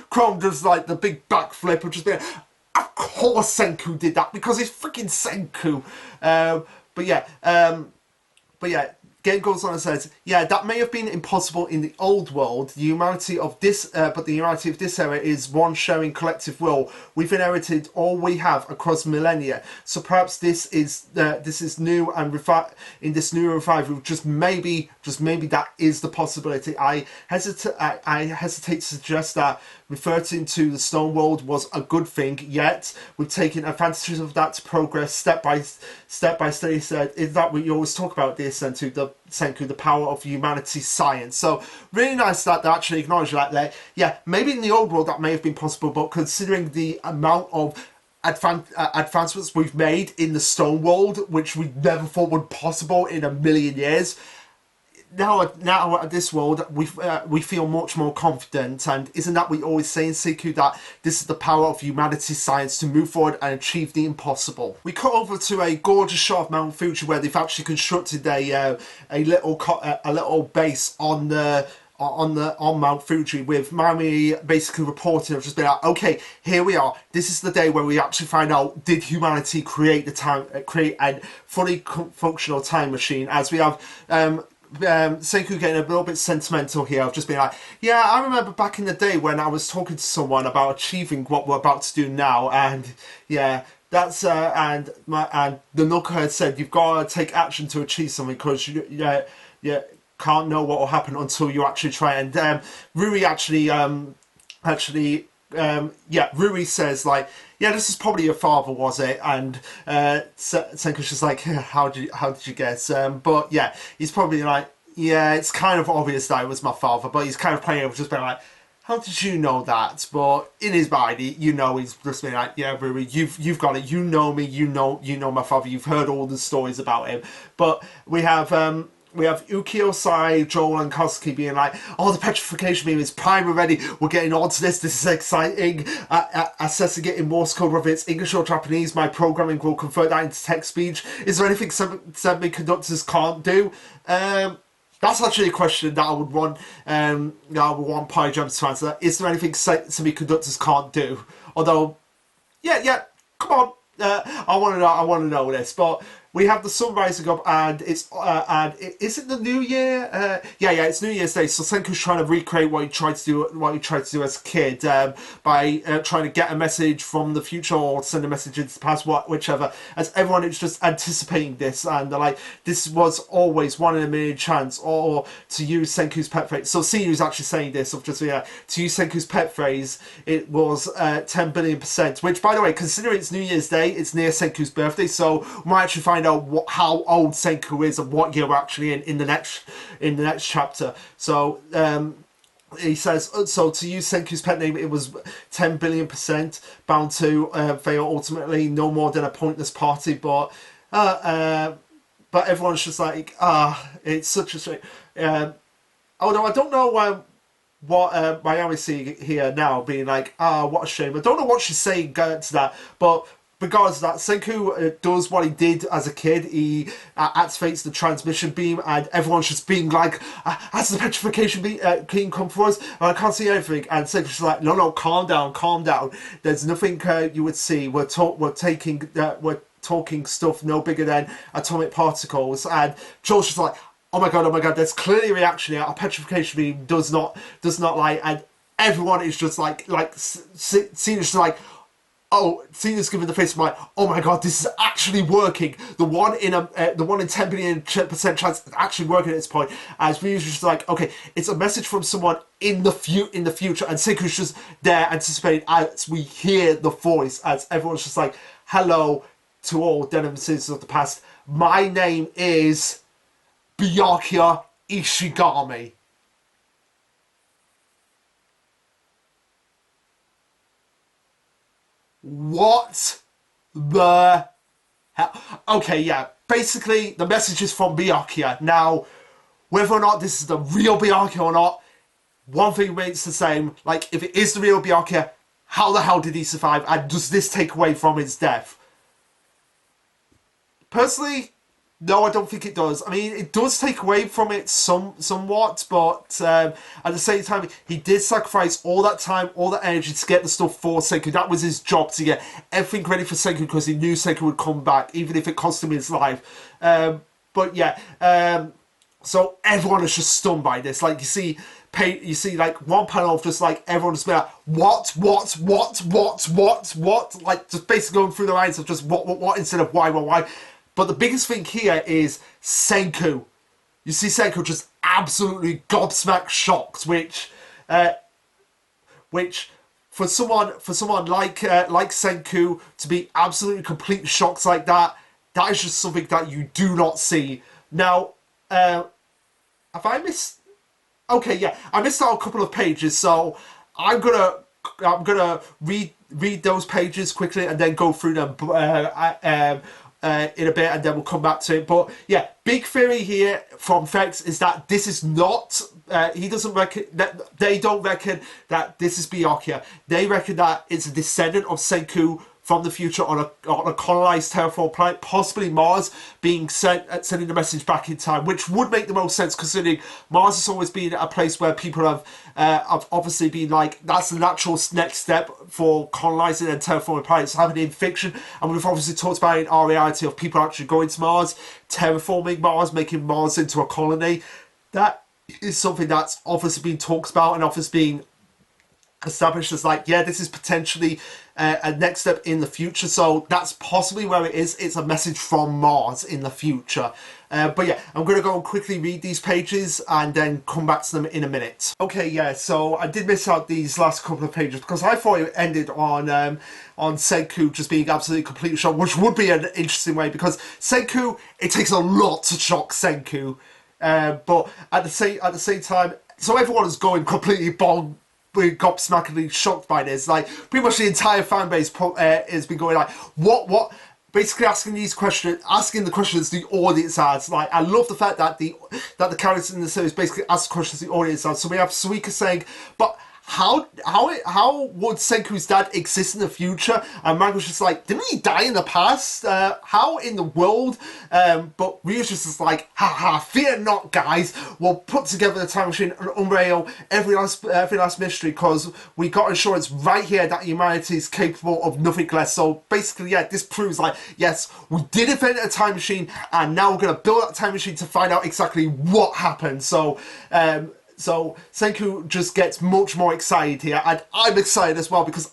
Chrome does like the big backflip, which is being, of course Senku did that because he's freaking Senku. But yeah, Game goes on and says, yeah, that may have been impossible in the old world. The humanity of this, but the humanity of this era is one sharing collective will. We've inherited all we have across millennia. So perhaps this is new and in this new revival. Just maybe that is the possibility. I hesitate to suggest that referring to the Stone World was a good thing. Yet we've taken advantage of that to progress step by step. He said, "Is that what you always talk about, dear Senku, the power of humanity's science?" So really nice that they actually acknowledge that. Like, yeah, maybe in the old world that may have been possible, but considering the amount of advancements we've made in the Stone World, which we never thought would possible in a million years. Now at this world, we feel much more confident, and isn't that what we always say in Seku, that this is the power of humanity's science to move forward and achieve the impossible? We cut over to a gorgeous shot of Mount Fuji where they've actually constructed a little base on the on Mount Fuji, with Mami basically reporting of just being like, okay, here we are. This is the day where we actually find out, did humanity create create a fully functional time machine? As we have Senku getting a little bit sentimental here, of just being like, yeah, I remember back in the day when I was talking to someone about achieving what we're about to do now, and yeah. That's and the knucklehead said you've got to take action to achieve something, because you can't know what will happen until you actually try. And Rui Rui says like, yeah, this is probably your father, was it? And Senku's just like, how did you guess? But yeah, he's probably like, yeah, it's kind of obvious that it was my father, but he's kind of playing it with just being like, how did you know that? But in his mind, he's just been like, yeah, Rui, you've got it. You know me. You know my father. You've heard all the stories about him. But we have Ukio, Sai, Joel, and Kosuke being like, oh, the petrification beam is prime already. We're getting on to this. This is exciting. Assessing it in Morse code, whether it's English or Japanese, my programming will convert that into text speech. Is there anything semiconductors can't do? That's actually a question that I would want PyJam to answer. Is there anything semiconductors can't do? Although, yeah, come on. I want to know this. But we have the sun rising up, and is it the New Year? Yeah, it's New Year's Day. So Senku's trying to recreate what he tried to do as a kid, by trying to get a message from the future or send a message into the past, whichever. As everyone is just anticipating this, and they're like, this was always one in a million chance, or to use Senku's pet phrase. So Seiyu's actually saying this, of just to use Senku's pet phrase, it was 10 billion%. Which, by the way, considering it's New Year's Day, it's near Senku's birthday, so we might actually find out how old Senku is and what year we're actually in the next chapter. So he says, so to use Senku's pet name, it was 10 billion% bound to fail ultimately, no more than a pointless party. But everyone's just like, it's such a shame. Although I don't know what Miami's seeing here now, being like, what a shame. I don't know what she's saying to that, but regardless of that, Senku does what he did as a kid. He activates the transmission beam, and everyone's just being like, has the petrification beam come for us? I can't see anything. And Senku's just like, no, calm down. There's nothing you would see. We're talking stuff no bigger than atomic particles. And Joel's just like, oh my god, there's clearly a reaction here. Our petrification beam does not lie. And everyone is just like Cena's just like, oh, Cena's giving the face of like, oh my god, this is actually working. The one in 10 billion% chance is actually working at this point. As we usually just like, okay, it's a message from someone in the future, and Senku's just there anticipating as we hear the voice, as everyone's just like, hello to all denim citizens of the past. My name is Byakuya Ishigami. What the hell? Okay, yeah. Basically, the message is from Byakuya. Now, whether or not this is the real Byakuya or not, one thing remains the same. Like, if it is the real Byakuya, how the hell did he survive? And does this take away from his death? Personally, no, I don't think it does. I mean, it does take away from it somewhat, but at the same time, he did sacrifice all that time, all that energy to get the stuff for Senku. That was his job, to get everything ready for Senku, because he knew Senku would come back, even if it cost him his life. But yeah, so everyone is just stunned by this. Like, you see like one panel of just like everyone just be like, what, like just basically going through the lines of just what instead of why. But the biggest thing here is Senku. You see Senku just absolutely gobsmacked shocked, which for someone like Senku to be absolutely completely shocked like that is just something that you do not see. Now, have I missed? Okay, yeah, I missed out a couple of pages, so I'm gonna read those pages quickly and then go through them in a bit, and then we'll come back to it. But yeah, big theory here from Fex is that this is not. He doesn't reckon that they don't reckon that this is Byakuya. They reckon that it's a descendant of Senku from the future on a colonized terraform planet, possibly Mars, being sending the message back in time, which would make the most sense considering Mars has always been a place where people have obviously been like, that's the natural next step for colonizing and terraforming planets, having it in fiction. And we've obviously talked about it in our reality of people actually going to Mars, terraforming Mars, making Mars into a colony. That is something that's obviously been talked about and obviously being established as like, yeah, this is potentially a next step in the future. So that's possibly where it is. It's a message from Mars in the future. But yeah, I'm going to go and quickly read these pages and then come back to them in a minute. Okay, yeah, so I did miss out these last couple of pages because I thought it ended on Senku just being absolutely completely shocked, which would be an interesting way because Senku, it takes a lot to shock Senku. But at the same time, so everyone is going completely gobsmackingly shocked by this. Like, pretty much the entire fan base has been going like, what? Basically asking the questions the audience has. Like, I love the fact that the characters in the series basically ask the questions the audience has. So we have Suika saying, but how would Senku's dad exist in the future? And Mango's just like, didn't he die in the past? How in the world? But Ryu's just like, haha, fear not, guys. We'll put together the time machine and unravel every last mystery because we got assurance right here that humanity is capable of nothing less. So basically, yeah, this proves like, yes, we did invent a time machine and now we're going to build that time machine to find out exactly what happened. So Senku just gets much more excited here, and I'm excited as well because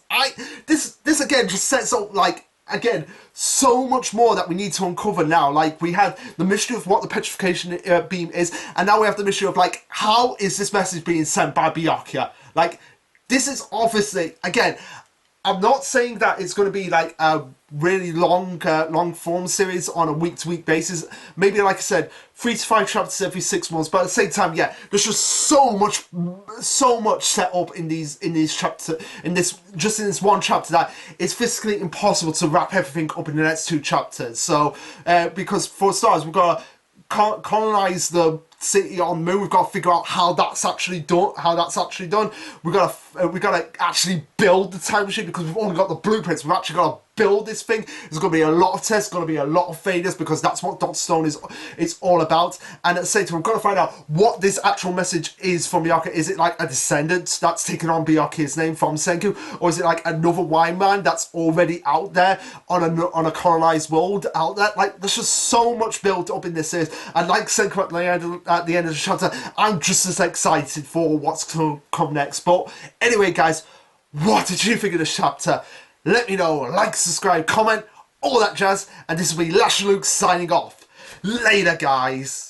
this again just sets up like again so much more that we need to uncover now. Like, we had the mystery of what the petrification beam is, and now we have the mystery of like, how is this message being sent by Byakuya? Like, this is obviously, again, I'm not saying that it's going to be like a really long form series on a week-to-week basis. Maybe, like I said, 3 to 5 chapters every 6 months. But at the same time, yeah, there's just so much set up in these chapters, in this one chapter, that it's physically impossible to wrap everything up in the next 2 chapters. So, because for starters, we've got to colonize the city on the moon. We've got to figure out how that's actually done. We've got to actually build the time machine because we've only got the blueprints. We've actually got to build this thing. There's going to be a lot of tests, going to be a lot of failures because that's what Dr. Stone is all about. And at the same time, we've got to find out what this actual message is from Byakuya. Is it like a descendant that's taken on Byakuya's name from Senku, or is it like another wine man that's already out there on a colonized world out there? Like, there's just so much built up in this series. And like Senku at the end of the chapter, I'm just as excited for what's to come next. But anyway, guys, what did you think of this chapter? Let me know. Like, subscribe, comment, all that jazz. And this will be Lasherluke signing off. Later, guys.